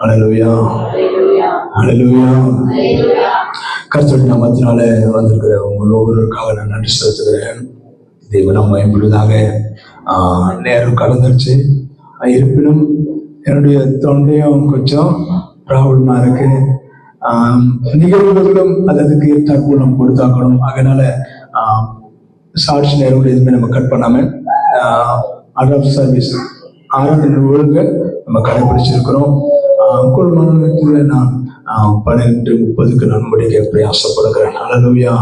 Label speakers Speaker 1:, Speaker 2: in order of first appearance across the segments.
Speaker 1: ஹல்லேலூயா, ஹல்லேலூயா. கர்த்தருடைய நாமத்தினால வந்திருக்கிற உங்கள் ஒவ்வொருவருக்காக நான் நன்றி செலுத்துகிறேன். தேவன் பயன்படுவதாக. நேரம் கடந்துருச்சு. இருப்பினும் என்னுடைய தொண்டையும் கொஞ்சம் ப்ராப்ளமா இருக்கு. நிகழ்வுகளும் அதுக்கு ஏற்றாற்போல் நம்ம கொடுத்தாக்கணும். அதனால சாட்சி நேரம் எதுவுமே நம்ம கட் பண்ணாம அடாப்ட் சர்வீஸ் ஆராதனை ஒழுங்க நம்ம கடைபிடிச்சிருக்கிறோம். குழுமத்தில் நான் 12:30 நான் முடிக்க பிரயாசப்படுகிறேன். ஹல்லேலூயா,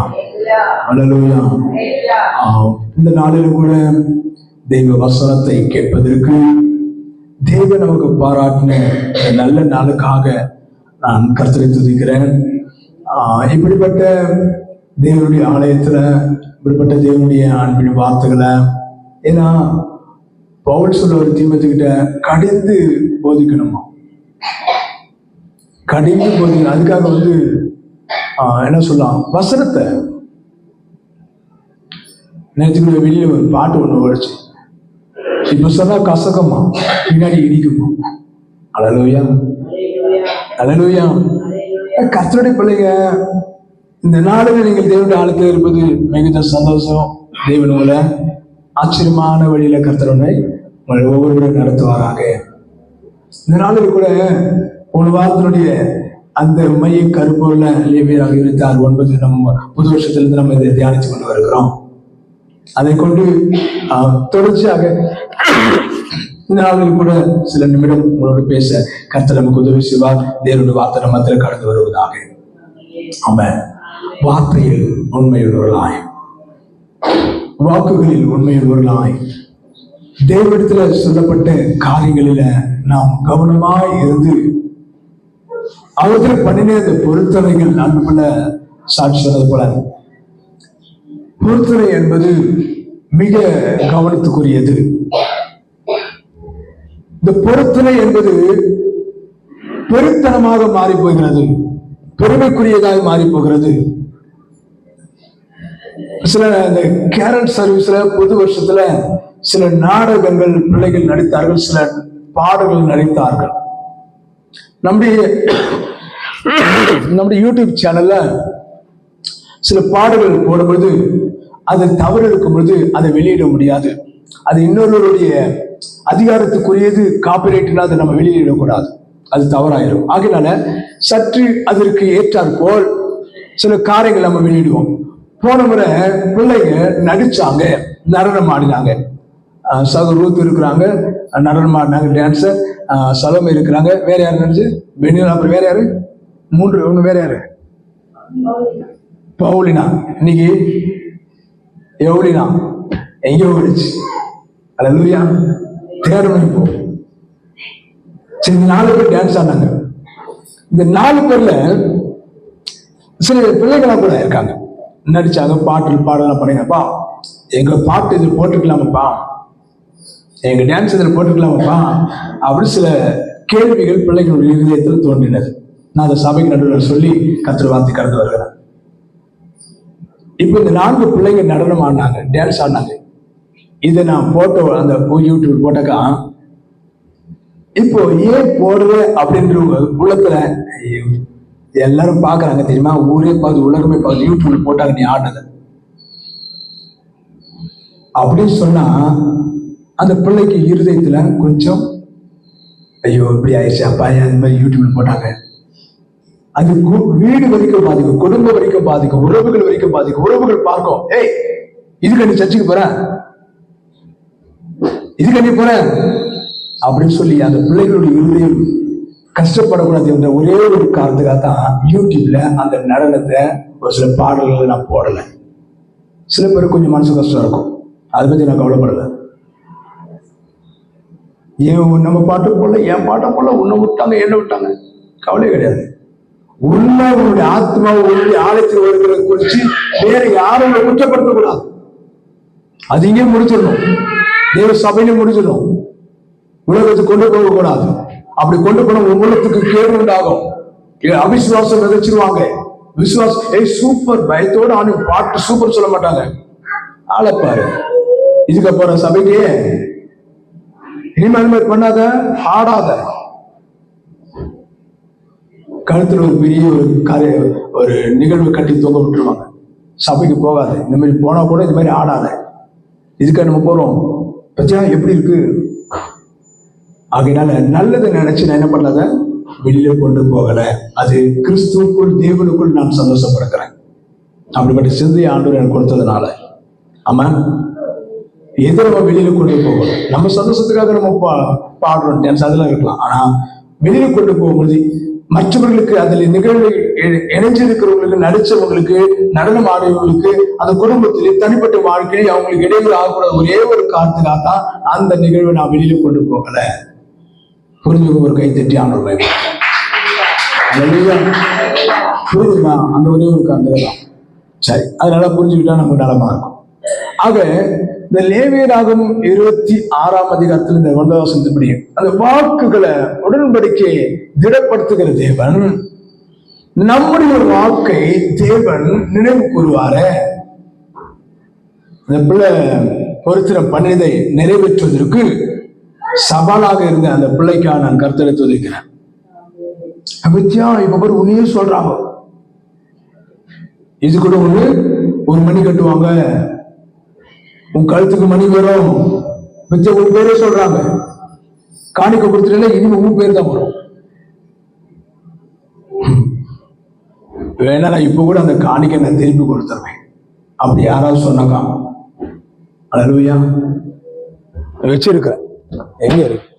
Speaker 1: ஹல்லேலூயா. இந்த நாளில் கூட தெய்வ வசனத்தை கேட்பதற்கு தேவன் நமக்கு பாராட்டின நல்ல நாளுக்காக நான் கர்த்தரை துதிக்கிறேன். இப்படிப்பட்ட தேவனுடைய ஆலயத்துல இப்படிப்பட்ட தேவனுடைய அன்பின் வார்த்தைகளை, ஏன்னா பவுல் சொல்ல ஒரு தீமத்துக்கிட்ட கடிந்து போதிக்கணுமா, கடிந்து போதிக்கணும். அதுக்காக என்ன சொல்லலாம், வசனத்தை நேற்றுக்குள்ள வெளியே ஒரு பாட்டு ஒண்ணு ஓடிச்சு. இப்ப சொன்னா கசகமா, பின்னாடி இடிக்குமா. ஹல்லேலூயா, ஹல்லேலூயா. கர்த்தருடைய பிள்ளைங்க, இந்த நாளில் நீங்கள் தேவனுடைய ஆலயத்தில் இருப்பது மிகுந்த சந்தோஷம். தேவன் உங்களை ஆச்சரியமான வழியில கர்த்தருடைய உங்களை ஒவ்வொருவரும் நடத்துவாராக. இந்த நாளில் கூட ஒரு வாரத்தினுடைய அந்த மைய கருப்பொருள லேவியராக 26:9 நம்ம புது வருஷத்திலிருந்து நம்ம இதை தியானித்து கொண்டு வருகிறோம். அதை கொண்டு தொடர்ச்சியாக இந்த நாளில் கூட சில நிமிடம் உங்களோடு பேச கர்த்தர் நமக்கு உதவி செய்வார். தேவனுடைய வார்த்தை நம்மத்தில் கடந்து வருவதாக. ஆமென். வார்த்தையில் உண்மையுள்ளவர்களாய், வாக்குகளில் உண்மையுள்ளவர்களாய், தேவனிடத்துல சொல்லப்பட்ட காரியங்களில நாம் கவனமாய் இருந்து அவர்கள் பண்ணின இந்த பொருத்தனைகள், அன்புள்ள சாட்சி சொன்னது போல பொருத்தனை என்பது மிக கவனத்துக்குரியது. இந்த பொருத்தனை என்பது பெருத்தனமாக மாறி போகிறது, பெருமைக்குரியதாக மாறி போகிறது. சில இந்த கேரட் சர்வீஸ்ல புது வருஷத்துல சில நாடகங்கள் பிள்ளைகள் நடித்தார்கள், சில பாடல்கள் நடித்தார்கள். நம்முடைய யூடியூப் சேனல்ல சில பாடல்கள் போடும்போது அது தவறு இருக்கும் பொழுது அதை வெளியிட முடியாது. அது இன்னொருவருடைய அதிகாரத்துக்குரியது, காப்பிரைட்னா அதை நம்ம வெளியிடக்கூடாது, அது தவறாயிரும். ஆகினால சற்று அதற்கு ஏற்றாற் போல் சில காரியங்கள் நம்ம வெளியிடுவோம். போன முறை பிள்ளைங்க நடிச்சாங்க, நடனம் ஆடினாங்க. ரூத் இருக்கிறாங்க, நடனம் ஆடினாங்க, டான்ஸர். சலோமே இருக்கிறாங்க. வேற யாரு நடிச்சு? பெனியல். அப்புறம் வேற யாரு? ஒண்ணு வேற யாரு? பவுலினா. இன்னைக்கு எவ்வளினா எங்கேயோ போயிடுச்சு. ஹல்லேலூயா. தேடணும். இப்போ சரி, 4 பேர் டான்ஸ் ஆடினாங்க. இந்த 4 பேர்ல சில பிள்ளைகளா கூட இருக்காங்க, நடிச்சாங்க, பாடலாம் பண்ணீங்கப்பா, எங்க பாட்டு இதில் போட்டுக்கலாமப்பா, எங்க டான்ஸ் இதில் போட்டுக்கலாமப்பா அப்படி சில கேள்விகள் பிள்ளைகளுடைய இதயத்தில் தோன்றினது. நான் அதை சபைக்கு நடுவில் சொல்லி கர்த்தர் வார்த்தை கடந்து வருகிறேன். இப்ப இந்த 4 பிள்ளைங்க நடனம் ஆடினாங்க, டான்ஸ் ஆடினாங்க. இதை நான் போட்டோ அந்த யூடியூப் போட்டாக்கா, இப்போ ஏன் போடுற அப்படின்ற உள்ளத்துல எல்லாரும் பாக்குறாங்க தெரியுமா, ஊரே பார்த்து, உலகமே பார்த்து, யூடியூப்ல போட்டாங்க நீ ஆடினது அப்படின்னு சொன்னா அந்த பிள்ளைக்கு இருதயத்துல கொஞ்சம் ஐயோ இப்படி ஆயிடுச்சு அப்பா, அந்த மாதிரி யூடியூப்ல போட்டாங்க. அது வீடு வரைக்கும் பாதிக்கும், குடும்பம் வரைக்கும் பாதிக்கும், உறவுகள் வரைக்கும் பாதிக்கும். உறவுகள் பார்க்கும், ஏய் இதுக்கு நீ சர்ச்சுக்கு போற, இதுக்கு நீ போற அப்படின்னு சொல்லி அந்த பிள்ளைகளுடைய இருதயம் கஷ்டப்படக்கூடாது என்ற ஒரே ஒரு காரணத்துக்காக தான் யூடியூப்ல அந்த நடனத்தை ஒரு சில பாடல்களை நான் போடல. சில பேருக்கு கொஞ்சம் மனசு கஷ்டம் இருக்கும், அதை பத்தி நான் கவலைப்படல. ஏன் நம்ம பாட்டு போல, என் பாட்டை போல, உன்னை விட்டாங்க என்ன விட்டாங்க, கவலை கிடையாது. உள்ள உன்னுடைய ஆத்மாவை உன்னுடைய ஆலயத்தில் வருகிறத குறிச்சு வேற யாரும் குற்றப்படுத்தக்கூடாது. அது இங்கே முடிச்சிடணும், தேவ சபையில முடிச்சிடணும். உலகத்துக்கு கொண்டு போக கூடாது. அப்படி கொண்டு போன உள்ளத்துக்கு கேடு உண்டாகும். அவிசுவாசம் விதைச்சிருவாங்க. விசுவாசம் சூப்பர் பயத்தோடு ஆனு பாட்டு சூப்பர் சொல்ல மாட்டாங்க. ஆளப்பாரு இதுக்கப்புறம் சபைக்கு இனிமே பண்ணாத, ஆடாத. கழுத்துல ஒரு பெரிய ஒரு நிகழ்வு கட்டி தொங்க விட்டுருவாங்க. சபைக்கு போகாத, இந்த மாதிரி போனா கூட இந்த மாதிரி ஆடாத, இதுக்காக நம்ம போறோம் பச்சா எப்படி இருக்கு. ஆகையினால நல்லதை நினைச்சு நான் என்ன பண்ணாத வெளியில கொண்டு போகல. அது கிறிஸ்துவுக்குள் தேவனுக்குள் நான் சந்தோஷப்படுகிறேன். அப்படிப்பட்ட சிந்தையை ஆண்டவர் எனக்கு கொடுத்ததுனால ஆமா எதை நம்ம வெளியில கொண்டு போகணும். நம்ம சந்தோஷத்துக்காக நம்ம பாடுறோம், டான்ஸ் அதெல்லாம் இருக்கலாம். ஆனா வெளியில கொண்டு போகும்போது மற்றவர்களுக்கு அதில் நிகழ்வு இணைஞ்சிருக்கிறவங்களுக்கு, நடிச்சவங்களுக்கு, நடனம் ஆடியவங்களுக்கு, அந்த குடும்பத்திலே தனிப்பட்ட வாழ்க்கையை அவங்களுக்கு இடையூறு ஆகக்கூடாது ஒரே ஒரு காரணத்துக்காக தான் அந்த நிகழ்வை நான் வெளியில கொண்டு போகல. புரிஞ்சுக்க ஒரு கை தட்டி ஆண்டவர் புரியுதுமா? அந்த ஒரே ஒரு காரணத்துக்கு சரி, அதனால புரிஞ்சுக்கிட்டா நமக்கு நலமா இருக்கும். ஆக இந்த லேவியராகமம் 26ஆம் அதிகாரத்தில் இந்த 9ஆம் வசனத்தின்படி அந்த வாக்குகளை உடன்படிக்கையை திடப்படுத்துகிற தேவன் நம்முடைய வாக்கை தேவன் நினைவு கூறுவாரே. அந்த பிள்ளை பொருத்தின பணிதை நிறைவேற்றுவதற்கு சவாலாக இருந்த அந்த பிள்ளைக்காக நான் கர்த்தரை துதிக்கிறேன். அபித்யா இப்ப பேர் உன்னையே சொல்றாங்க, இது கூட ஒரு மணி கட்டுவாங்க, உன் கழுத்துக்கு மணி வரும், உன் பேரே சொல்றாங்க, காணிக்க கொடுத்துட்டே இனிமே உன் பேர் தான் வரும். வேணா நான் இப்ப கூட அந்த காணிக்கை நான் திருப்பி கொடுத்துருவேன் அப்படி யாராவது சொன்னாக்கா அல்லேலூயா. வச்சிருக்கிறேன், எங்க இருக்கு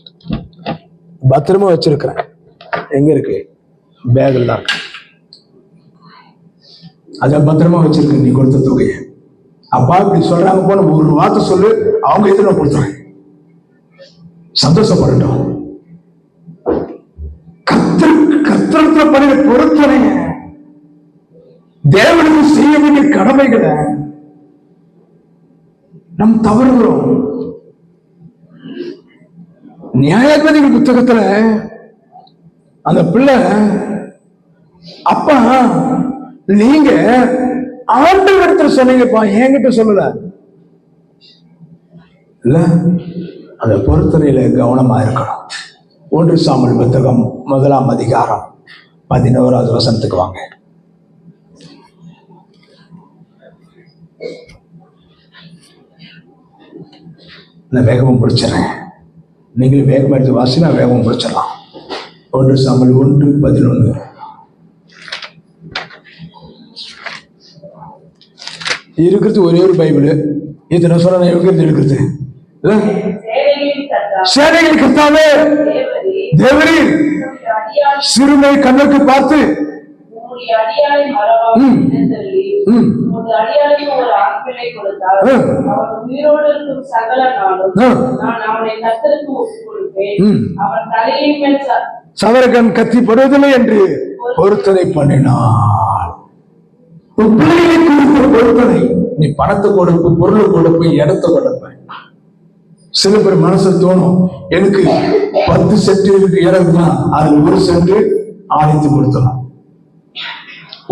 Speaker 1: பத்திரமா வச்சிருக்கிறேன், எங்க இருக்கு பேக்ல தான் இருக்கு, அத பத்திரமா வச்சிருக்க நீ கொடுத்த தொகையை. அப்பா இப்படி சொல்றாங்க போன ஒரு வார்த்தை சொல்லு, அவங்க எதிர கொடுத்துறேன், சந்தோஷப்படட்டும். கத்திரத்துல பண்ண பொறுத்தனை தேவனுக்கு செய்ய வேண்டிய கடமைகளை நம் தவறுகிறோம். நியாயாதிபதிகள் புத்தகத்துல அந்த பிள்ளை அப்பா நீங்க ஆண்டவரிடத்துல சொன்னீங்கப்பா, என்கிட்ட சொல்லல இல்ல. அந்த பொறுத்தனையில கவனமா இருக்கணும். 1 சாமுவேல் புத்தகம் 1ஆம் அதிகாரம் 11வது வசனத்துக்கு வாங்க. நான் வேகமும் பிடிச்சிடறேன், நீங்களும் வேகமா எடுத்து வாசி, நான் வேகமும் பிடிச்சிடலாம். 1 சாமுவேல் 1:11. இருக்கிறது ஒரே ஒரு பைபிள், இத்தனை சொல்ல இருக்கிறது சேனைகளின் கர்த்தாவே தேவரீர் சிறுமை கண்ணுக்கு பார்த்து சவரகன் கத்தி படுவதில்லை என்று பொருத்தனை பண்ணினார். பொருத்தனை நீ பணத்தை கொடுப்பு, பொருளை கொடுப்பு, இடத்தை கொடுப்ப. சில பேர் மனசு தோணும், எனக்கு 10 சென்ட் இருக்கு இடம்னா அதுல 1 சென்ட் ஆணைத்து கொடுத்தலாம்.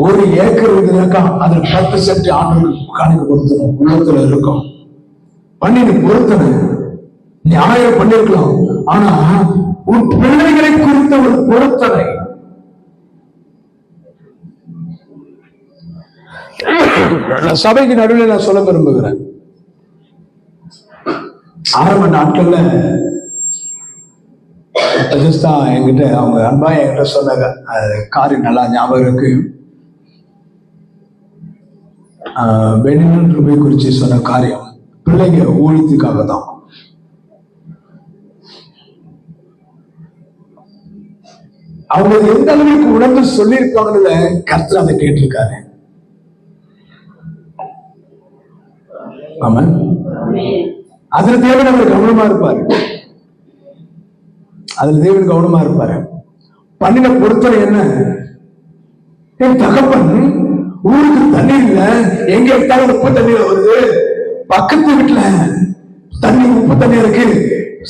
Speaker 1: 1 ஏக்கர் இருக்குனாக்கா அதுல 10 சென்ட் ஆண்டுகளுக்கு காணிக்க கொடுத்தணும். உள்ளத்துல இருக்கும் பண்ணி பொருத்தனை நியாயம் பண்ணிருக்கலாம். ஆனா உன் பிள்ளைகளை குறித்த ஒரு பொருத்தனை சபைக்கு நடுவில் நான் சொல்ல விரும்புகிறேன். ஆரம்ப நாட்கள்ல என்கிட்ட அவங்க அன்பா என்கிட்ட சொன்னாங்க, காரியம் நல்லா ஞாபகம் இருக்கு. பெனின் ரூபை குறிச்சு சொன்ன காரியம் பிள்ளைங்க ஊழியத்துக்காக தான். அவங்க எந்த அளவுக்கு உணர்ந்து சொல்லியிருப்பாங்கன்னு கர்த்தர் அதை கேட்டிருக்காரு. ஆமாம், அதுல தேவன் அவர் கவனமா இருப்பாரு, அதுல தேவன் கவனமா இருப்பாரு. பண்ணின பொறுத்தனை என்ன, என் தகப்பன் ஊருக்கு தண்ணீர் இல்ல, எங்க எடுத்தாலும் உப்பு தண்ணீர் வருது, பக்கத்து வீட்டுல தண்ணி உப்பு தண்ணி இருக்கு,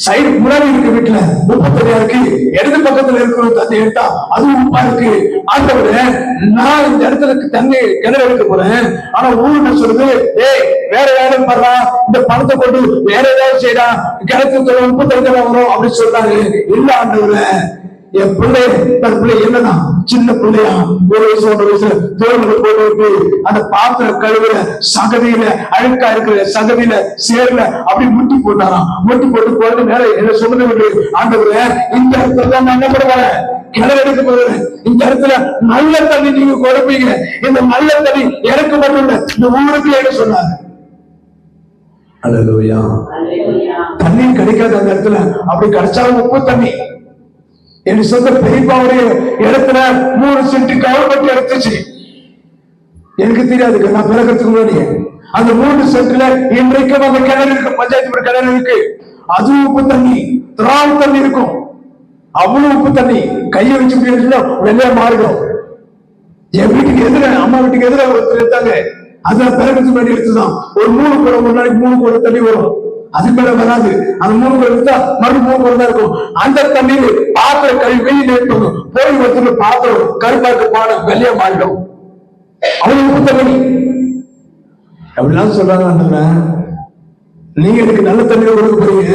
Speaker 1: சைடு முன்னாடி இருக்க வீட்டுல உப்பு தண்ணியா இருக்கு, இடது பக்கத்துல இருக்கிற தண்ணி எடுத்தா அது உப்பா இருக்கு. ஆண்டவரே நான் இந்த இடத்துல தண்ணி கிணறு எடுக்க போறேன், ஆனா ஊருக்கு சொல்லுது ஏய் வேற யாரும் பண்றா, இந்த பணத்தை கொண்டு வேற ஏதாவது செய்யறா, கிணத்துல உப்பு தண்ணி வரும் அப்படின்னு சொல்றாங்க. இல்ல ஆண்டவரே என் பிள்ளை என்னதான் சின்ன பிள்ளையா, 1 வயசு 1 வயசுல தோல்களை போட்டு அந்த பாத்திர கழுவுல சகதியில அழுக்கா இருக்கிற சகதியில சேர்ல அப்படி முட்டி போட்டாராம். முட்டி போட்டு போறது மேல என்ன சொல்லுது, ஆண்டவரே இந்த இடத்துல தான் நான் என்ன பண்ணுவேன், கிணறு எடுக்க போறேன், இந்த இடத்துல நல்ல தண்ணி நீங்க கொடுப்பீங்க, இந்த நல்ல தண்ணி எனக்கு மட்டும் இல்ல இந்த ஊருக்கு என்ன சொன்னாரு. அல்லேலூயா. தண்ணி கிடைக்காத அந்த இடத்துல அப்படி கிடைச்சாலும் உப்பு தண்ணி. என் சொந்த பெரியப்பாவுடைய இடத்துல 3 சென்ட் கவர்மெண்ட் எடுத்துச்சு. எனக்கு தெரியாது, நான் பிறக்கிறதுக்கு முன்னாடி அந்த 3 சென்ட்ல இன்றைக்கும் அந்த கிணறு இருக்கு, பஞ்சாயத்து கிணறு இருக்கு. அதுவும் உப்பு தண்ணி, திராவ தண்ணி இருக்கும். அவ்வளவு உப்பு தண்ணி கையை வச்சு வெள்ளையா மாறிடும். என் வீட்டுக்கு எதிர, அம்மா வீட்டுக்கு எதிர ஒருத்தர் எடுத்தாங்க. அதுல பிறகு வேண்டி எடுத்துதான் ஒரு 3 குடம், ஒரு நாளைக்கு 3 குடம் தண்ணி வரும். அதுக்கு மேல வராது. அந்த 3 குடம் எடுத்தா மறுபடியும் 3 குடம் தான் இருக்கும். அந்த தண்ணீர் பாத்திரம் கழுவி வெளியில எடுக்கணும். போய் ஒருத்தர் பாத்திரம் கருப்பாக்கு பாட வெள்ளையா மாறிடும். அவ்வளவு உப்பு தண்ணி. அப்படிலாம் சொல்றாங்க, நீங்க எனக்கு நல்ல தண்ணீர் கொடுக்க போறீங்க,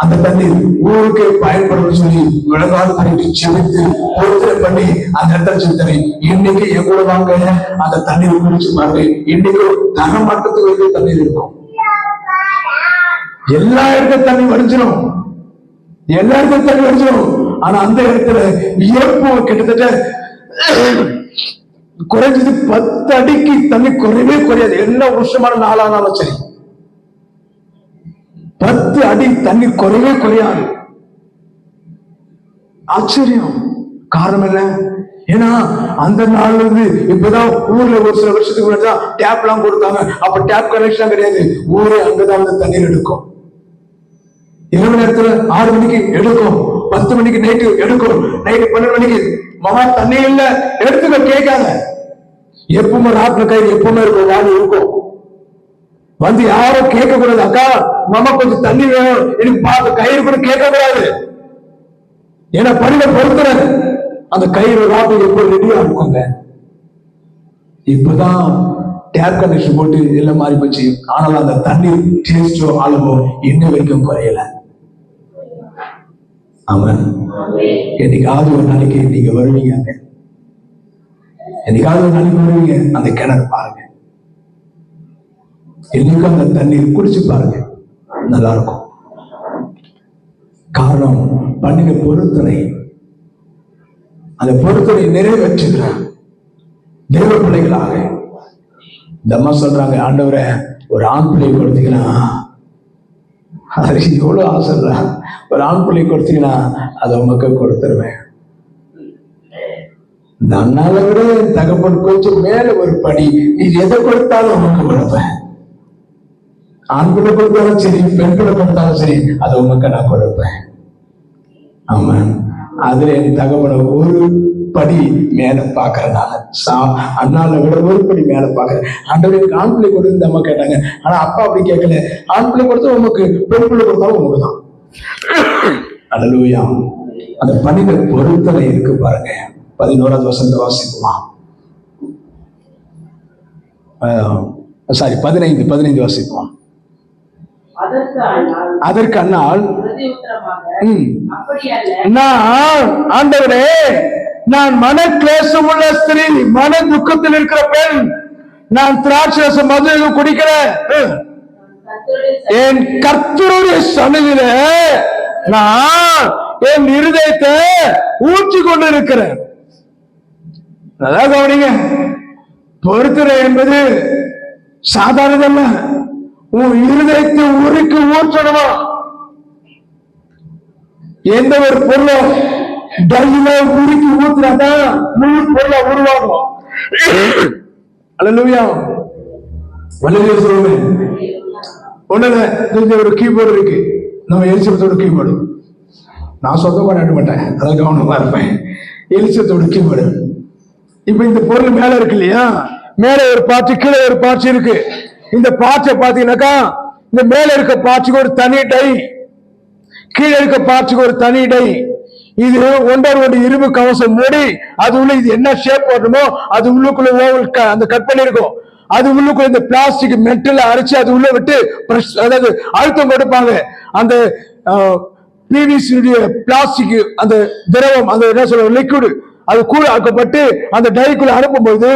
Speaker 1: அந்த தண்ணீர் ஊருக்கு பயன்படும் சொல்லி விளங்காத தண்ணி செலுத்து பொருத்தனை பண்ணி அந்த இடத்துல செலுத்தனை. இன்னைக்கு என் கூட வாங்க, அந்த தண்ணீர் குடிச்சு பாருங்க. இன்னைக்கு தர மட்டத்துக்கு தண்ணீர் இருக்கும். எல்லா இடத்துல தண்ணி வடிச்சிடும், எல்லா இடத்துல தண்ணி வடிச்சிடும். ஆனா அந்த இடத்துல இயற்பு கிட்டத்தட்ட குறைஞ்சது 10 அடிக்கு தண்ணி குறையவே குறையாது. என்ன வருஷமான நாளானாலும் சரி 10 அடி தண்ணி குறையவே குறையாது. ஆச்சரியம். காரணம் என்ன? ஏன்னா அந்த நாள்ல இருந்து இப்பதான் ஊர்ல ஒரு சில வருஷத்துக்கு முன்னாடி டேப் எல்லாம் கொடுத்தாங்க. அப்ப டேப் கனெக்ஷன் கிடையாது. ஊரே அங்கதான் வந்து தண்ணீர் எடுக்கும். இரவு நேரத்துல 6 மணிக்கு எடுக்கும், 10 மணிக்கு நைட்டு எடுக்கும், நைட்டு 12 மணிக்கு மகா தண்ணி இல்ல எடுத்துக்க கேட்காத. எப்பவுமே ராத்திரி கயிறு எப்பவுமே இருக்கும், வாணி இருக்கும். வந்து யாரும் கேட்க கூடாது, அக்கா மாமா கொஞ்சம் தண்ணி வேணும் எனக்கு பார்த்து கயிறு கூட கேட்க கூடாது. ஏன்னா பணியில பொறுத்துறது அந்த கயிறு ராத்திரி எப்போ ரெடியா இருக்குங்க. இப்பதான் டேப் கனெக்ஷன் போட்டு எல்லாம் மாறி போச்சு. ஆனால் அந்த தண்ணீர் டேஸ்டோ அளவோ இன்ன வரைக்கும் குறையல. ஆமாம். என்னைக்காவது ஒரு நாளைக்கு நீங்க வருவீங்க, என்னைக்காவது ஒரு நாளைக்கு வருவீங்க, அந்த கிணறு பாருங்க. இன்னைக்கு அந்த தண்ணீர் குடிச்சு பாருங்க, நல்லா இருக்கும். காரணம் பண்ணின பொருத்தனை, அந்த பொருத்தனை நிறைவேற்றுகிற தேவ பிள்ளைகளாக இந்த அம்மா சொல்றாங்க, ஆண்டவரே ஒரு ஆண் பிள்ளை கொடுத்தீங்கன்னா, அது எவ்வளவு ஆசை இல்ல, ஒரு ஆண் பிள்ளை கொடுத்தீங்கன்னா அதை உமக்கு கொடுத்துருவேன். இந்த அண்ணால விட தகப்பன் கொஞ்சம் மேல ஒரு படி, நீ எதை கொடுத்தாலும் உமக்கு கொடுப்பேன். ஆண் பிள்ளை கொடுத்தாலும் சரி, பெண் பிள்ளை கொடுத்தாலும் சரி, அதை உமக்கு நான் கொடுப்பேன். ஆமா, அதுல என் தகவலை ஒரு படி மேல பாக்குறதுனால அண்ணால விட ஒரு படி மேல பாக்குறேன். ஆண்டவருக்கு ஆண் பிள்ளை கொடுத்து அம்மா கேட்டாங்க. ஆனா அப்பா அப்படி கேட்கல, ஆண் பிள்ளை கொடுத்தா உமக்கு, பெண் பிள்ளை கொடுத்தாலும் உமக்கு தான். அல்லேலூயா. அந்த பணிகள் பொருத்தனை இருக்கு பாருங்க. 11வது வசனத்தை வாசிக்குமா? 15 வாசிக்குவோம். அதற்கு அண்ணால், ஆண்டவரே நான் மன கிளேசம் உள்ள ஸ்திரீ, மன துக்கத்தில் இருக்கிற பெண், நான் திராட்சை மது குடிக்கிறேன். என் கர்த்தருடைய சன்னதியில நான் என் இருதயத்தை ஊற்றி கொண்டு இருக்கிறேன். அதான் கவனிங்க, பொறுத்துறை என்பது சாதாரண, உன் இருதயத்தை உருக்கி ஊற்றணுமா? எந்த ஒரு பொருளும் டல்ல உருக்கி ஊத்துறாதான் முழு பொருளா உருவாகும். அல்லேலூயா. வல்லமையா சொல்லுவேன். ஒண்ணு ஒரு கீபோர்டு இருக்கு, நம்ம எலிசபெத்தோட கீபோர்டு. நான் சொந்தமா நட மாட்டேன், அதான் கவனமா இருப்பேன். எலிசபெத்தோட கீபோர்டு. இப்ப இந்த பொருள் மேல இருக்கு இல்லையா, மேல ஒரு பாட்டு கீழே ஒரு பாட்டு இருக்கு. இந்த பாட்டை பாத்தீங்கன்னாக்கா இந்த மேல இருக்க பாட்டுக்கு ஒரு தனி டை, கீழே இருக்க பாட்டுக்கு ஒரு தனி டை. இது ஒன்றோடு இரும்பு கவசம் மூடி, அது உள்ள இது என்ன ஷேப் போடணுமோ அது உள்ளுக்குள்ள ஓவல் அந்த கட் பண்ணிருக்கும். அது உள்ளுக்குள்ள இந்த பிளாஸ்டிக் மெட்டல் அரைச்சு அது உள்ள விட்டு, அதாவது அழுத்தம் கொடுப்பாங்க. அந்த பிவிசி பிளாஸ்டிக் அந்த திரவம், அந்த என்ன சொல்ற லிக்விட், அது கூட ஆக்கப்பட்டு அந்த டைக்குள்ள அனுப்பும்போது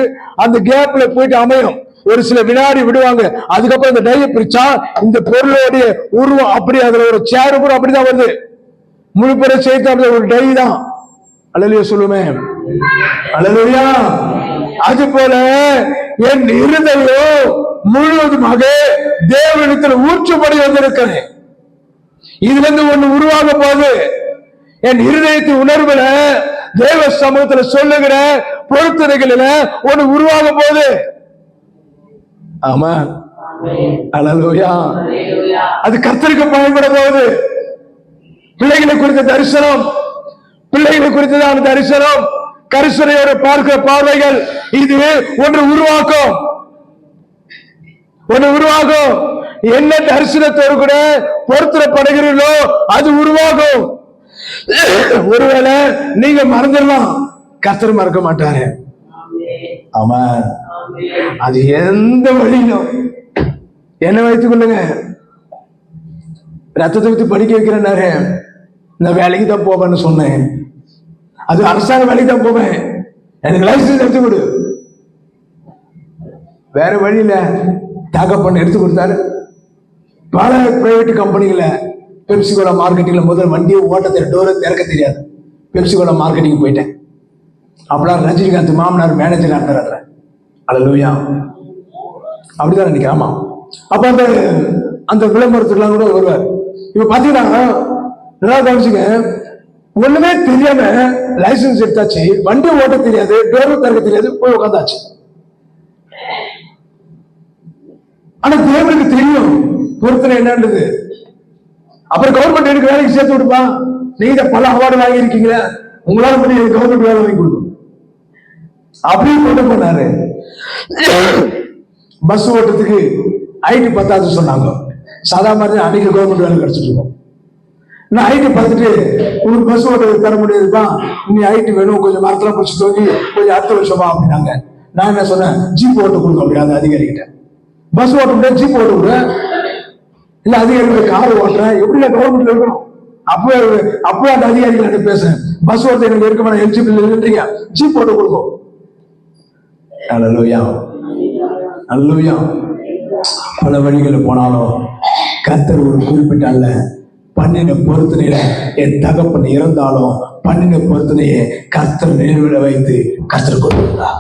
Speaker 1: அந்த கேப்ல போயிட்டு அமையும். ஒரு சில வினாடி விடுவாங்க. அதுக்கப்புறம் இந்த டையை பிரிச்சா இந்த பொருளோடைய உருவம் அப்படி, அதுல ஒரு சேரு கூட அப்படிதான் வருது. முழுப்பெற சேர்த்து ஒரு டை தான். அல்லேலூயா சொல்லுமே. அல்லேலூயா. அது போல என் இருதயம் முழுவதுமாக தேவனிடத்தில் ஊற்றுப்படி வந்திருக்கிறேன். இதுல இருந்து ஒண்ணு உருவாக போகுது. என் இருதயத்தின் உணர்வுல தேவ சமூகத்துல சொல்லுகிற பொருத்தனைகளில ஒண்ணு உருவாக போகுது. ஆமா. அல்லேலூயா. அது கர்த்தருக்கு பயன்பட போகுது. பிள்ளைகளை குறித்த தரிசனம், பிள்ளைகளை குறித்ததான தரிசனம், கரிசனையோட பார்க்கிற பார்வைகள், இது ஒன்று உருவாக்கும். ஒன்று உருவாகும். என்ன தரிசனத்தோடு கூட பொருத்தப்படுகிறீர்களோ அது உருவாகும். ஒருவேளை நீங்க மறந்துடலாம், கர்த்தர் மறக்க மாட்டாரு. ஆமா. அது எந்த வழியிலும் என்ன வைத்துக் கொள்ளுங்க. ரத்தத்தை வைத்து படிக்க வைக்கிறேன்னாரு, நான் வேலைக்கு தான் போவேன்னு சொன்னேன். அது அரசாங்க வேலைக்கு தான் போவேன், எனக்கு லைசன்ஸ் எடுத்து கொடு. வேற வழியில தகப்பன் எடுத்து கொடுத்தாரு. பல பிரைவேட் கம்பெனிகளை, பெப்சிகோலா மார்க்கெட்டிங்ல முதல் வண்டியை ஓட்ட டோரை திறக்க தெரியாது. பெப்சிகோலா மார்க்கெட்டிங் போயிட்டேன். அப்பெல்லாம் ரஜினிகாந்த் மாமனார் மேனேஜர் இருந்தார். அல்லேலூயா. அப்படிதான் நினைக்கிறேன். ஆமா. அப்ப அந்த விளம்பரத்துக்குலாம் கூட வருவார். இப்ப பாத்தீங்கன்னா நல்லா கவனிச்சுங்க, ஒண்ணுமே தெரியாம லைசன்ஸ் எடுத்தாச்சு, வண்டி ஓட்ட தெரியாது, டோர் திறக்க தெரியாது, போய் உட்காந்தாச்சு. ஆனா தேவனுக்கு தெரியும் பொறுத்தனை என்னன்றது. அப்புறம் கவர்மெண்ட் எனக்கு வேலைக்கு சேர்த்து விடுப்பா, நீங்க பல அவார்டு வாங்கி இருக்கீங்களா, உங்களால முடியும் கவர்மெண்ட் வேலை வாங்கி கொடுக்கும் அப்படின்னு கொண்டு போனாரு. பஸ் ஓட்டுறதுக்கு ஐடி பத்தாது சொன்னாங்க. சாதா மாதிரி அன்னைக்கு கவர்மெண்ட் வேலை கிடைச்சிட்டு இருக்கோம். நான் ஐடி பார்த்துட்டு உங்களுக்கு பஸ் ஓட்ட தர முடியாதுப்பா, நீ ஐடி வேணும், கொஞ்சம் மரத்துல பிடிச்சி தோங்கி கொஞ்சம் அடுத்த வருஷமா அப்படின்னாங்க. நான் என்ன சொன்னேன், ஜீப் ஓட்ட கொடுக்க முடியாது அதிகாரிகிட்ட. பஸ் ஓட்ட முடியாது, ஜீப் ஓட்ட விட இல்ல, அதிகாரிகள் கார் ஓட்டுறேன், எப்படி நான் கவர்மெண்ட்ல இருக்கணும். அப்போ அந்த அதிகாரிகள் பேசுறேன், பஸ் ஓட்ட எனக்கு இருக்க எலிஜிபிள் இல்லைன்றீங்க, ஜீப் ஓட்ட கொடுக்கும். அல்லேலூயா. அல்லேலூயா. பல வழிகளில் போனாலும் கர்த்தர் ஒரு குறிப்பிட்ட அல்ல பண்ணின பொருத்தனையில என் தகப்பன் இறந்தாலும் பண்ணின பொருத்தனையை கர்த்தர் நினைவுல வைத்து கர்த்தர் கொடுத்தா.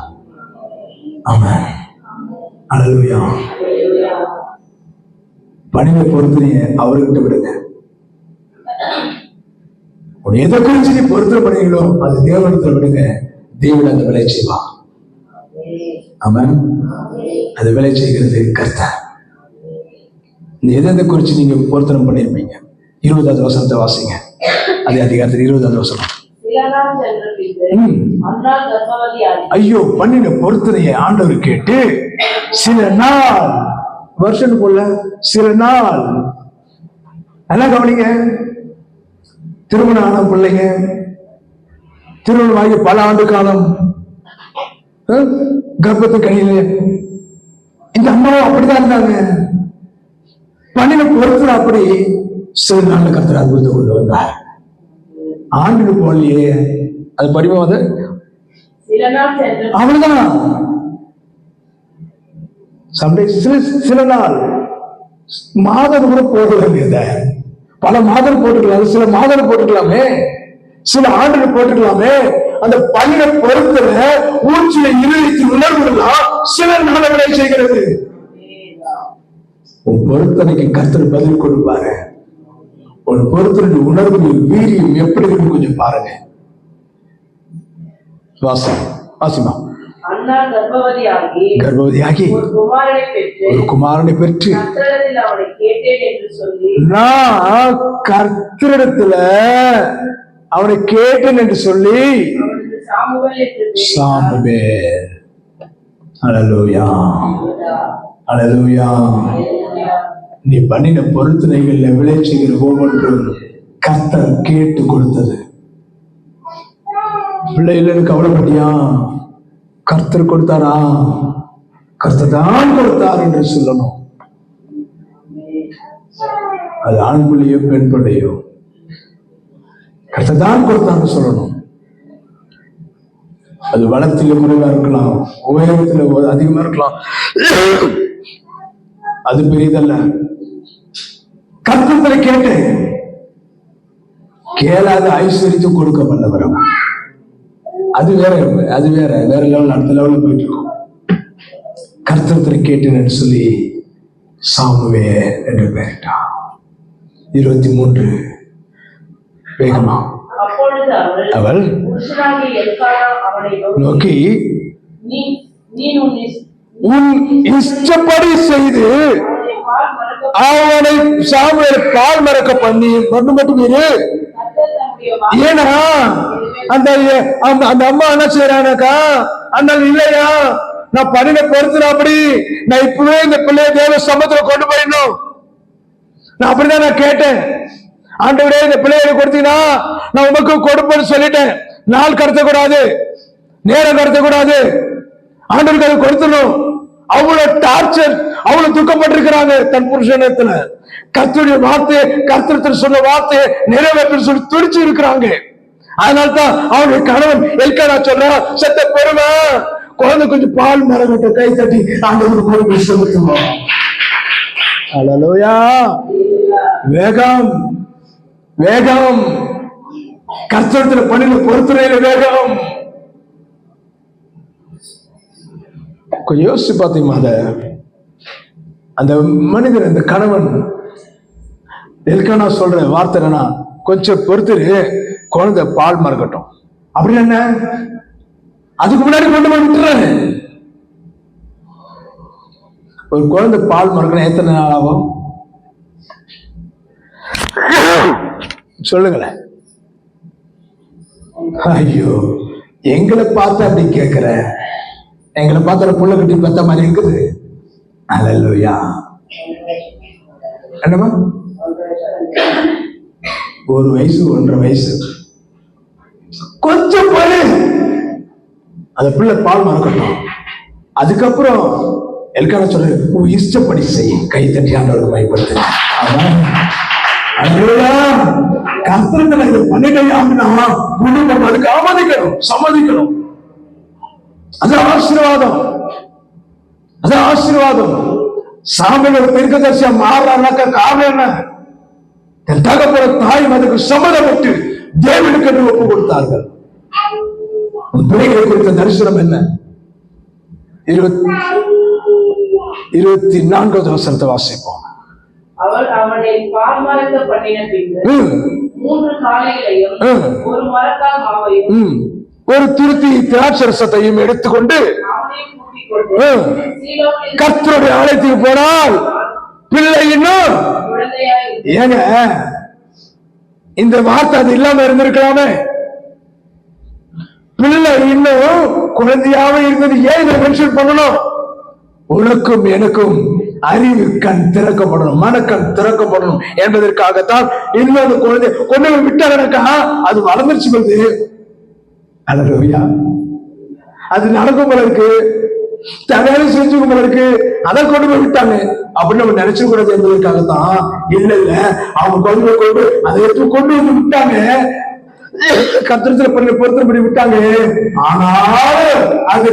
Speaker 1: ஆமா. அல்லேலூயா. பண்ணின பொருத்தனையை அவர்கிட்ட விடுங்க. எதை குறிச்சு நீ பொருத்தனை பண்ணீங்களோ அது தேவனிடத்துல விடுங்க. தேவன் அந்த வேலை செய்வா. ஆமா. அது வேலை செய்கிறது கர்த்தர். எதை குறிச்சு நீங்க பொருத்தனை பண்ணிருப்பீங்க? 20வது வசனத்தை வாசிங்க. அதே அதிகாரத்தில் 20வது வசனம். ஐயோ, பண்ணின பொருத்தனையை ஆண்டவர் கேட்டு சில நாள், வருஷம் போல சில நாள். நல்லா கவனிங்க. திருமணம் ஆன பிள்ளைங்க, திருமணம் ஆகி பல ஆண்டு காலம் கர்ப்பத்து கையில, இந்த அம்மாவும் அப்படிதான் இருந்தாங்க. பண்ணின பொறுத்துல அப்படி சில நாள்ல கர்த்தர் அற்புதத்தை கொண்டு வந்தார். ஆண்டு போலையே அது படிவம் வந்து அவ்வளவுதான். சில நாள் மாதம் கூட போடல, பல மாதம் போட்டுக்கலாம், சில மாதம் போட்டுக்கலாமே, சில ஆண்டு போட்டுக்கலாமே. அந்த பண்ணின பொறுத்துல ஊற்றில இருதயத்தின் உணர்வுகள்லாம் சில நாளை செய்கிறது. உன் பொருத்தனைக்கு கர்த்தர் பதில் கொடுப்பாரு. ஒரு பொருத்தனை உணர்வுகள் வீரியம் எப்படி இருக்கு கொஞ்சம் பாருங்க. வாசிமா. கர்ப்பவதியாகி ஒரு குமாரனை பெற்று நான் கர்த்தரிடத்துல அவனை கேட்டேன் என்று சொல்லி சாமுவேல். அல்லேலூயா. அல்லேலூயா. நீ பண்ணின பொருத்தனைகள்ல விளைச்சுகிற ஒவ்வொன்றும் கர்த்தர் கேட்டு கொடுத்தது. பிள்ளைகளுக்கு கவலைப்பட்டியா? கர்த்தர் கொடுத்தாரா? கர்த்தர் தான் கொடுத்தார் என்று சொல்லணும். அது ஆண் பிள்ளையோ பெண் பிள்ளையோ கர்த்தர் தான் கொடுத்தான்னு சொல்லணும். அது வளர்ச்சியில குறைவா இருக்கலாம், உயரத்துல அதிகமா இருக்கலாம், அது பெரியதல்ல. கர்த்தரை கேட்டு கேளாத ஐஸ்வர்யத்தை கொடுக்க வல்லவர். அது வேற, அது வேற வேற லெவல், அடுத்த லெவல்ல போயிட்டு இருக்கும். கர்த்தரை கேட்டேன்னு சொல்லி சாமுவே என்று பெயரிட்டான். 23 வேகமா. அவள் நோக்கி, உன் இஷ்டப்படி செய்து அவனை சாமுவேல் பால் மறக்க பண்ணி மட்டும் இரு. ஏன்னா அந்த அம்மா என்ன செய்யறானாக்கா, அந்த இல்லையா நான் பண்ணின பொறுத்துனா அப்படி நான் இப்பவே இந்த பிள்ளைய தேவ சமூகத்துல கொண்டு போயிடணும். நான் அப்படிதான் நான் கேட்டேன். ஆண்டவரே இந்த பிள்ளைகளை கொடுத்தீங்கன்னா நான் உமக்கு கொடுப்பேன்னு சொல்லிட்டேன். நாள் கடத்த கூடாது, நேரம் கடத்த கூடாது, ஆண்டவருக்கு அதை கொடுத்துடணும். அவ்வளவு டார்ச்சர், அவ்வளவு துக்கப்பட்டிருக்கிறாங்க தன் புருஷனத்துல. கர்த்தருடைய வார்த்தையை, கர்த்தர் சொன்ன வார்த்தையை நிறைவேற்ற சொல்லி துடிச்சு இருக்கிறாங்க. அதனால்தான் அவனுடைய கணவன் எல்கானா சொல்றா, செத்த பெருமை குழந்தை கொஞ்சம் பால் மரகட்ட கை தட்டி ஆண்டவருக்கு செலுத்துவோம். அல்லேலூயா. வேகம் வேகம், கர்த்தரத்துல பண்ணின பொறுத்துறையில வேகம். கொஞ்சம் யோசிச்சு பார்த்தீங்களா, அந்த மனிதர், அந்த கணவன் எல்கானா சொல்ற வார்த்தை என்னன்னா, கொஞ்சம் பொறுத்துரு, குழந்தை பால் மறக்கட்டும். அப்படி என்ன, அதுக்கு முன்னாடி கொண்டு போய் விட்டுறாரு. ஒரு குழந்தை பால் மறக்கணும் எத்தனை நாள் ஆகும் சொல்லுங்களேன். ஐயோ, எங்களை பார்த்து அப்படி கேட்கிற, எங்களை பார்த்து புள்ள கட்டி பார்த்த மாதிரி இருக்குது. அல்லேலூயா. என்னமா 1 வயசு 1.5 வயசு கொஞ்சம் போல அந்த பிள்ளை பால் மறக்கட்டும். அதுக்கப்புறம் எல்கானா சொல்ற, உன் இஷ்டப்படி செய்ய, கை தட்டி ஆண்டவருக்கு பயன்படுத்து. கர்த்தரத்துல இதை பண்ணிட்டேன்னா குடும்பம் அதுக்கு ஆமதிக்கணும், சம்மதிக்கணும். அது ஆசீர்வாதம், அது ஆசீர்வாதம். சாமியோட தீர்க்கதரிசியா மாறானாக்க காரணம் என்ன? தன் தகப்பன தாய் அதுக்கு சம்மதப்பட்டு தேவனுக்கு என்று ஒப்பு கொடுத்தார்கள். பிள்ளைகளை குறித்த தரிசனம் என்ன? 24வது வசனத்தை வாசிப்போம்.
Speaker 2: அவள் அவனை பால் மறக்க பண்ணின பின்பு 3 காளைகளையும் 1 மரக்கால் மாவையும்
Speaker 1: ஒரு துருத்தி திராட்சரசத்தையும் எடுத்துக்கொண்டு கர்த்தருடைய ஆலயத்துக்கு போனால் பிள்ளை இன்னும், ஏங்க இந்த வார்த்தை அது இல்லாம இருந்திருக்கலாமே. பிள்ளை இன்னும் குழந்தையாக இருந்தது ஏன் இதை மென்ஷன் பண்ணணும்? உனக்கும் எனக்கும் அறிவு கண் திறக்கப்படணும், மனக்கண் திறக்கப்படணும் என்பதற்காகத்தான் இன்னொரு குழந்தை கொண்டு போய் விட்டாங்கனாக்கா அது வளர்ந்துருச்சு போது. அல்லேலூயா. அது நடக்கும் போல இருக்கு, தகவல் செஞ்சுக்கும் போல இருக்கு, அதை கொண்டு போய் விட்டாங்க அப்படின்னு நம்ம நினைச்சு கூடாது என்பதற்காகத்தான். இல்ல அவங்க கொண்டு அதை எடுத்து கொண்டு வந்து விட்டாங்க, கத்திரத்துல பண்ணி பொருத்தம் பண்ணி விட்டாங்க. ஆனாலும் அது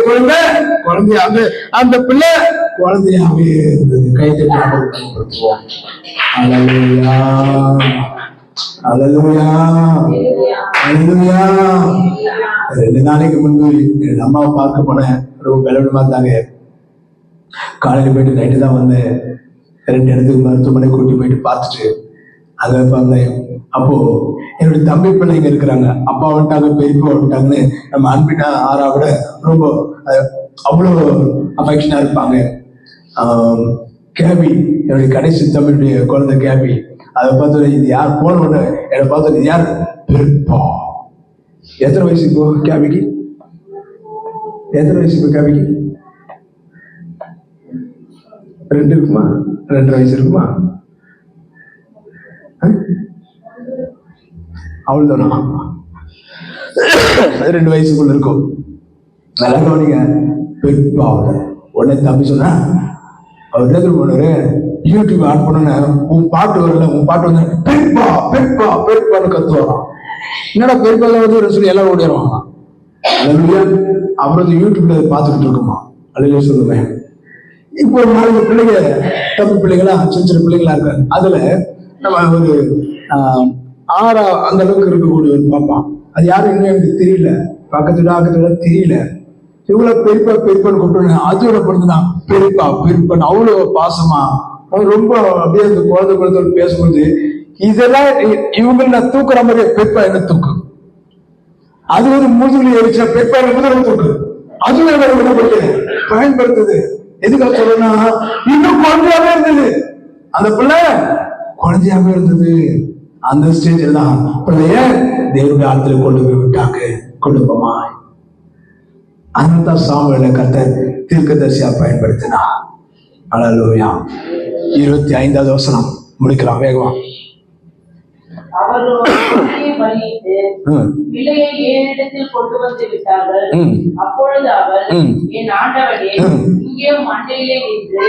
Speaker 1: குழந்தையாக அந்த பிள்ளை குழந்தையாவே இருந்தது. கை தட்டுவோம். அல்லேலூயா, அல்லேலூயா, அல்லேலூயா. 2 நாளைக்கு முன்பு என் அம்மாவை பார்க்க போனேன். ரொம்ப பலவீனமா இருந்தாங்க. காலையில போயிட்டு நைட்டு தான் வந்தேன். 2 இடத்துக்கு மருத்துவமனை கூட்டி போயிட்டு பார்த்துட்டு அங்க வந்தேன். அப்போ என்னுடைய தம்பி பிள்ளைங்க இருக்கிறாங்க. அப்பா வந்துட்டாங்க, பெரியப்பா வந்துட்டாங்கன்னு நம்ம அன்பினா ஆறாவிட ரொம்ப அவ்வளோ அஃபெக்ஷனா இருப்பாங்க. கேபி, என்னுடைய கடைசி தம்பியுடைய குழந்தை கேபி, அதை பார்த்து இது யார் போன உடனே என்னை பார்த்து இது யார்? பெரியப்பா. எத்தனை வயசு இப்போ கேபிக்கு? எத்தனை வயசு இப்போ கேபிக்கு? 2 இருக்குமா? 2.5 வயசு இருக்குமா? அவ்வளவுதானா? 2 வயசுக்குள்ள இருக்கும். நல்லா கவனிங்க. பெரியப்பா உடனே தம்பி சொன்னா, அவர் என்ன பண்ணுவாரு, யூடியூப் ஆன் பண்ண உன் பாட்டு வரல, உன் பாட்டு வந்து பெரியப்பா பெரியப்பா பெரியப்பான்னு கத்து வரான். என்னடா பெரியப்பா வந்து சொல்லி எல்லாரும் ஓடிடுவாங்க. அப்புறம் யூடியூப்ல பார்த்துக்கிட்டு இருக்குமா அல்லையா சொல்லுவேன். இப்போ ஒரு 4 பிள்ளைங்க தமிழ் பிள்ளைங்களா சின்ன சின்ன பிள்ளைங்களா இருக்காங்க. அதுல நம்ம ஒரு 6 அந்த அளவுக்கு இருக்கக்கூடிய ஒரு பாப்பா, அது யாரும் இன்னும் எனக்கு தெரியல, பக்கத்துல தெரியல. இவ்வளவு பெரியப்பா பெரியப்பான்னு கூப்பிட்டு அதோட பொறுத்துனா பெரியப்பா பெரியப்பான்னு அவ்வளவு பாசமா ரொம்ப அப்படியே அந்த குழந்தை பேசும்போது இதெல்லாம் இவங்க நான் தூக்குற மாதிரி பெரியப்பா என்ன தூக்கு, அது ஒரு முதுகுல எரிச்சா பெரியப்பா முதல்ல தூக்கு, அதுவும் என்ன பயன்படுத்துது. எதுக்காக சொல்றேன்னா இன்னும் குழந்தையாவே இருந்தது அந்த பிள்ளை, குழந்தையாவே இருந்தது. அந்த ஸ்டேஜில் தான் பிள்ளைய தேவனுடைய ஆழத்துல கொண்டு போய் விட்டாங்க, கொண்டு போமா. அதனால்தான் சாமுவேலை கர்த்தர் தீர்க்கதரிசியா பயன்படுத்தினா. அல்லேலூயா. 25வது வசனம் முடிக்கலாம் வேகமா.
Speaker 2: பிள்ளையை என்னிடத்தில் கொண்டு வந்து விட்டார்கள். அப்பொழுது அவர், என் ஆண்டவனே, இங்கே மண்டையிலே நின்று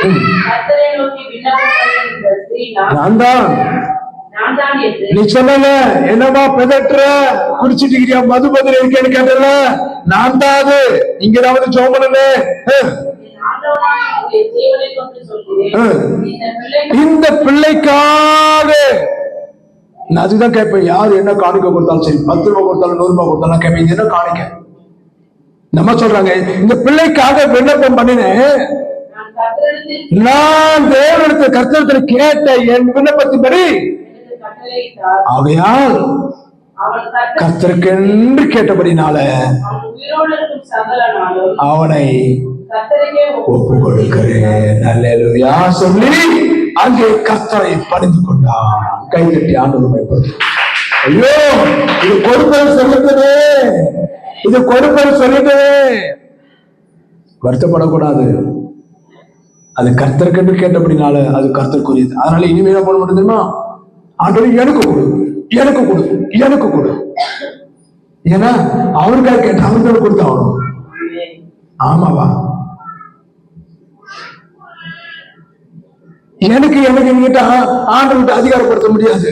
Speaker 2: கர்த்தரை நோக்கி விண்ணப்பம் பண்ணுகிற ஸ்திரீ நான் தான் என்று.
Speaker 1: நீ சொல்லல என்னமா பெதற்ற குடிச்சிட்டு இருக்கியா, மது பதில் இருக்கேன்னு கேட்டல, நான் தான் அது. இங்கதான் வந்து சோமனே இந்த பிள்ளைக்காக நான் அதுதான் கேட்பேன். யாரு என்ன காணிக்க கொடுத்தாலும் சரி, 10 ரூபாய் கொடுத்தாலும் 100 ரூபாய் கொடுத்தாலும் கேட்பேன், இது என்ன காணிக்க. நம்ம சொல்றாங்க இந்த பிள்ளைக்காக விண்ணப்பம் பண்ணினேன், நான் தேவனிடத்தில் கர்த்தரிடத்தில் கேட்ட என் விண்ணப்பத்தின்படி ஆகையால் கர்த்தருக்கென்று கேட்டபடினால அவனை ஒப்பு கொடுக்கிறேன். அல்லேலூயா சொல்லி அங்கே கர்த்தரை பணிந்து கொண்டான். கை தட்டி ஆண்டவரை ஐயோ இது கொடுப்பது சொல்லிட்டே, இது கொடுப்பது சொல்லிட்டே. வருத்தப்படக்கூடாது. அது கர்த்தருக்கென்று கேட்டபடினால அது கர்த்தருக்குரியது. அதனால இனிமே என்ன பண்ண முடியும் தெரியுமா? ஆண்டவர் எனக்கு கொடு, எனக்கு கொடு, எனக்கு கொடு. ஏன்னா அவருக்காக கேட்ட அவருக்கு கொடுத்தாகணும். ஆமாவா? எனக்கு எனக்கு கேட்டா ஆண்டவர்கிட்ட அதிகாரப்படுத்த முடியாது.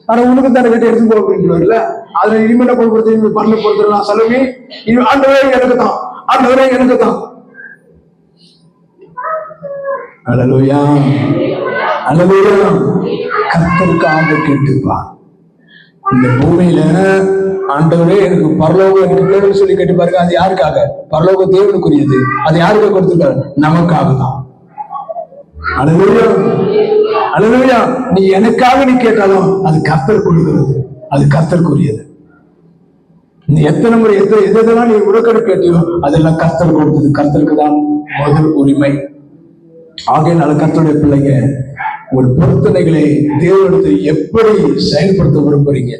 Speaker 1: ஆனா உனக்கு தானே கேட்ட எடுத்து போகல. அதுல இனிமேல பொருட்படுத்த பரல பொறுத்த செலவி ஆண்டவரே எனக்கு தான், ஆண்டவரே எனக்கு தான். அல்லேலூயா, அல்லேலூயா. கர்த்தருக்காக கேட்டுப்பா. இந்த பூமியில ஆண்டவரே எனக்கு பரலோகம் எனக்கு வேணும்னு சொல்லி கேட்டு பாருங்க. அது யாருக்காக? பரலோக தேவனுக்குரியது. அது யாருக்காக கொடுத்திருக்காரு? நமக்காக தான். அல்லேலூயா, அல்லேலூயா. நீ எனக்காக நீ கேட்டாலும் அது கர்த்தர் கொடுக்கிறது, அது கர்த்தருக்குரியது. நீ எத்தனை முறை எதெல்லாம் நீ உடக்கடை கேட்டியோ அதெல்லாம் கர்த்தர் கொடுத்தது, கர்த்தருக்கு தான் முதல் உரிமை. ஆகையினால கர்த்தருடைய பிள்ளைங்க, உங்கள் பொருத்தனைகளை தேவனிடத்தில் எப்படி செயல்படுத்த விரும்புறீங்க,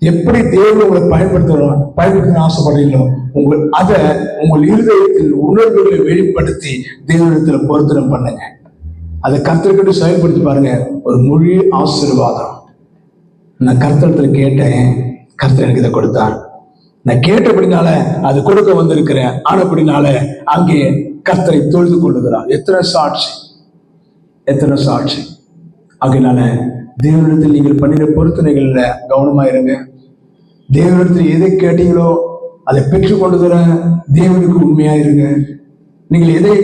Speaker 1: எப்படி தேவன் உங்களை பயன்படுத்த ஆசைப்படுறீங்களோ அதை உங்கள் இருதயத்தில் உணர்வுகளை வெளிப்படுத்தி தேவனிடத்தில் பொருத்தனை பண்ணுங்க. அதை கர்த்தர்கிட்ட செயல்படுத்தி பாருங்க. ஒரு முழு ஆசீர்வாதம். நான் கர்த்தரிடத்துல கேட்டேன், கர்த்தர் எனக்கு இதை கொடுத்தார். நான் கேட்டபடினால அது கொடுக்க வந்திருக்கிறேன். ஆனப்படினால அங்கே கர்த்தரை தொழுது கொள்ளுகிறார். எத்தனை சாட்சி, எத்தனை சாட்சி. அதனால தேவனிடத்தில் நீங்கள் பண்ணின பொருத்தனைகள்ல கவனமா இருங்க. தேவனிடத்தில் எதை கேட்டீங்களோ அதை பெற்றுக் கொண்டு தர தேவனுக்கு உண்மையா இருங்க. நீங்கள் எதை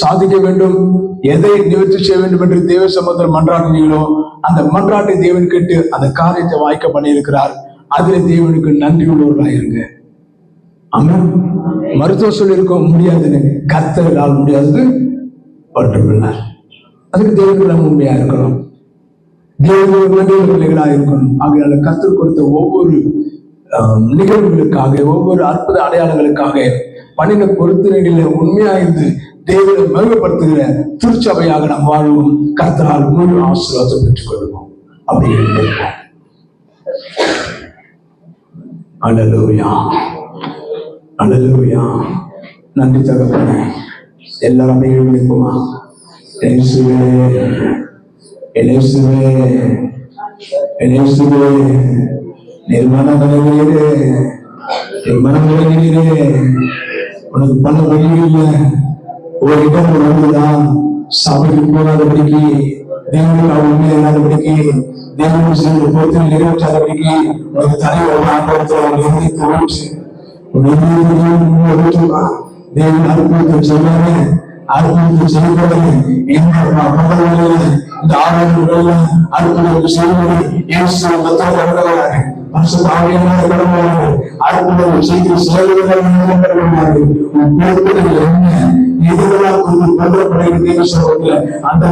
Speaker 1: சாதிக்க வேண்டும், எதை நிவர்த்தி செய்ய வேண்டும் என்று தேவ சமூகத்தில் மன்றாடுனீங்களோ அந்த மன்றாட்டை தேவன் கேட்டு அந்த காரியத்தை வாய்க்க பண்ணியிருக்கிறார். அதுல தேவனுக்கு நன்றி உள்ளவர்களாக இருங்க. ஆமா, மருத்துவம் சொல்லி இருக்க முடியாதுன்னு கர்த்தரால் முடியாதது ஒன்றுமில்லை. அதுக்கு தேவனுக்கு நாம் உண்மையா இருக்கணும், தேவனுடைய பிள்ளைகளா இருக்கணும். ஆகையால கர்த்தர் கொடுத்த ஒவ்வொரு நிகழ்வுகளுக்காக, ஒவ்வொரு அற்புத அடையாளங்களுக்காக பண்ணின பொருத்தனைகளில் உண்மையா இருந்து தேவனை மகிமைப்படுத்துகிற திருச்சபையாக நாம் வாழ்வோம். கர்த்தரால் முழு ஆசீர்வாதத்தை பெற்றுக் கொள்வோம். அப்படி இருப்போம். அல்லேலூயா, அல்லேலூயா. நன்றி தகப்பனே. எல்லாரும் எழுந்திருப்போமா? இயேசுவே, இயேசுவே, இயேசுவே, நிர்மலமடைகிறே, நிர்மலமடைகிறே. உனக்கு பல வழி இல்லை. ஒரு இடம் ஒன்றுதான் சபைக்கு போகாதபடிக்கு தேவனுக்கு உண்மை இல்லாதபடிக்கு தேவனுக்கு செய்த பொறுத்து நிறைவேற்றாதபடிக்கு உனக்கு தலைவர் ஆண்டவரத்தில் தேவன் அற்புதத்தை செய்வாரு. அற்புதத்தை செய்வது இந்த ஆராய்ச்சிகள் அற்புதத்தை செய்வது இயேசு மத்தவர்கள் பரிசுத்தாவியானவர் கடவுளாக அற்புதத்தை செய்து செயல்கள் எதிராக பண்றப்படுகிற தேவ சபையில அந்த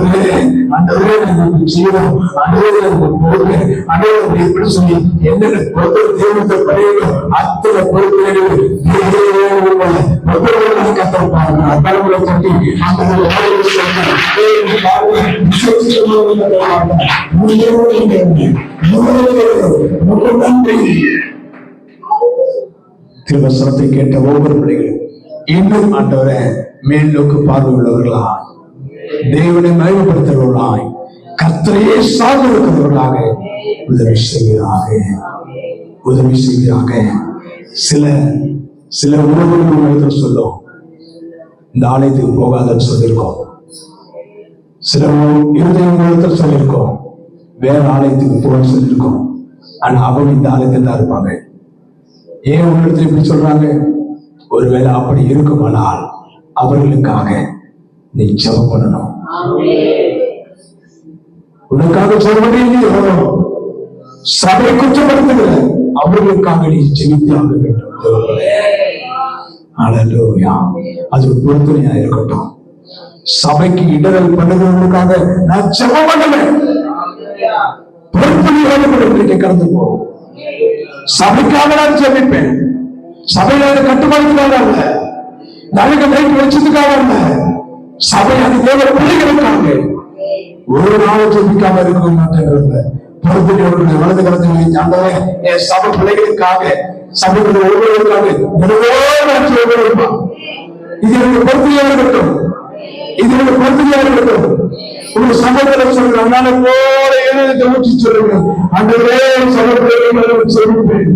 Speaker 1: செய்யணும் அந்த எப்படி சொல்லி என்னென்ன தேவத்தை படையோ அத்தனை பொறுப்பு கத்திருப்பாங்க கடவுளை கட்டி திருவசனத்தை கேட்ட ஒவ்வொரு பிள்ளைகளும் இன்னும் ஆண்டவரை மேல் நோக்கு பார்வை உள்ளவர்களாய் தேவனை மகிமைப்படுத்துகிறவர்களாய் கர்த்தரையே சார்ந்து இருக்கிறவர்களாக உதவி செய்கிறாக. சில உறவுகள் சொல்லும் இந்த ஆலயத்துக்கு போகாதன்னு சொல்லியிருக்கோம். சில இருதயங்கள் சொல்லியிருக்கோம் வேற ஆலயத்துக்கு போகன்னு சொல்லியிருக்கோம். ஆனா அவங்க இந்த ஆலயத்தில் தான் இருப்பாங்க. ஏன் உங்களிடத்தில் இப்படி சொல்றாங்க? ஒருவேளை அப்படி இருக்குமானால் அவர்களுக்காக நீ ஜெபம் பண்ணணும். உனக்காக சொல்வதே சபை குற்றப்படுத்துகிற அவர்களுக்காக நீ ஜெபித்தாக வேண்டும். அது ஒரு பொறுத்துணையா இருக்கட்டும். சபைக்கு இடரல் பண்ணுகிறவர்களுக்காக நான் ஜெபம் பண்ணுவேன். பொறுப்புகளை கடந்து போ. சபைக்காக நான் ஜெபிப்பேன். சபையில கட்டுப்பாடுக்காக அல்ல, நாளைக்கு நைட்டு வெளிச்சத்துக்காக அல்ல, சபை அது தேவ பிள்ளைகளுக்காக. ஒரு நாள் ஜெபிக்காம இருக்க மாட்டேங்கிறத பொறுப்புடைய வலது கலத்தை வைத்தாண்டவே என் சபை பிள்ளைகளுக்காக சபைக்குள்ள ஒவ்வொருவருக்காக இது எனக்கு பொறுப்பையா இருக்கட்டும். இது எனக்கு பொறுப்பையா இருக்கட்டும். உங்க சமூகத்துல சொல்ற அதனால போல எழுதி ஊற்றி சொல்லுங்க. அன்றே சபை சொல்லுவேன்.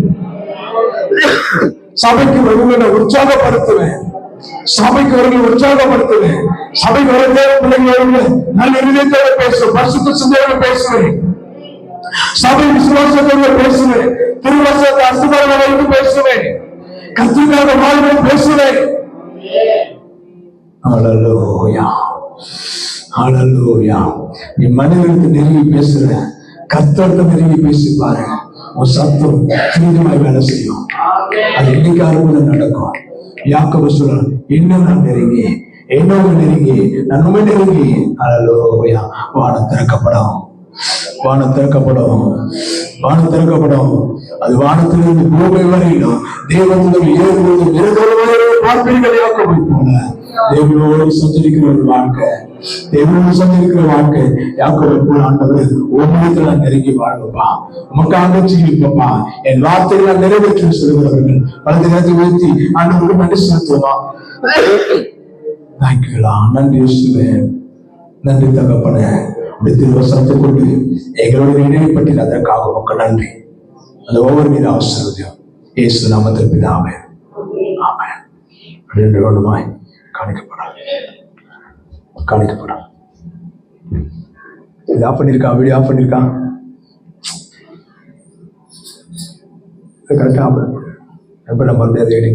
Speaker 1: சபைக்கு வருவதை உற்சாகப்படுத்துவேன். சபைக்கு வருவதை உற்சாகப்படுத்துவேன். சபைக்கு வருவதே பிள்ளைங்க நல்ல இருதயத்தோட பேசுவேன். பரிசுத்த சிந்தையோட பேசுவேன். சபை விசுவாசத்தோட பேசுவேன். திருவசத்தை அசுபாரங்களை வைத்து பேசுவேன். கர்த்தருக்காக வாழ்வை பேசுவேன். ஹல்லேலூயா, ஹல்லேலூயா. நீ மனிதனுக்கு நெருங்கி பேசுற, கர்த்தருக்கு நெருங்கி பேசி பாரு. உன் சத்தம் துரிதமாய் வேலை செய்யும். அது இன்னைக்கு அற்புதம் நடக்கும். யாக்கோபு சொல்றான், இன்னும் நான் நெருங்கி நான் உண்மை நெருங்கி. ஹல்லேலூயா. வானம் திறக்கப்படும், வானம் திறக்கப்படும், வானம் திறக்கப்படும். அது வானத்திலிருந்து பூமி வரையிலும் தேவனுடைய ஏறுவது நிரந்தரமாக பார்ப்பீர்கள். யாக்கோபை போல தேவனோடு சஞ்சரிக்கிற ஒரு வாழ்க்கை, தேவனோடு சஞ்சரிக்கிற வாழ்க்கை யாக்கோபை போல ஆண்டவர் ஒவ்வொருத்தர் நான் நெருங்கி வாழ்வப்பா, உமக்காக ஜீவிப்பப்பா, என் வார்த்தைகளை நிறைவேற்றி சொல்லுகிறவர்கள் வலது நேரத்தை உயர்த்தி ஆண்டவருக்கு நன்றி செலுத்துவா. தேங்க்யூலா, நன்றி சொல்லுவேன். நன்றி தகப்பன. திருவசனத்தை கொண்டு எங்களோட இணைப்பட்டி அதற்காக மக்கள் நன்றி. அந்த ஒவ்வொரு மீது ஆசீர்வதியும் இயேசு நாமத்தில் பிதாவே, ஆமென். ரெண்டு வேண்டுமாய் காணிக்கப்படும். இது ஆஃப் பண்ணிருக்கா? வீடியோ ஆஃப் பண்ணிருக்கா? கரெக்டா? எப்ப நம்ம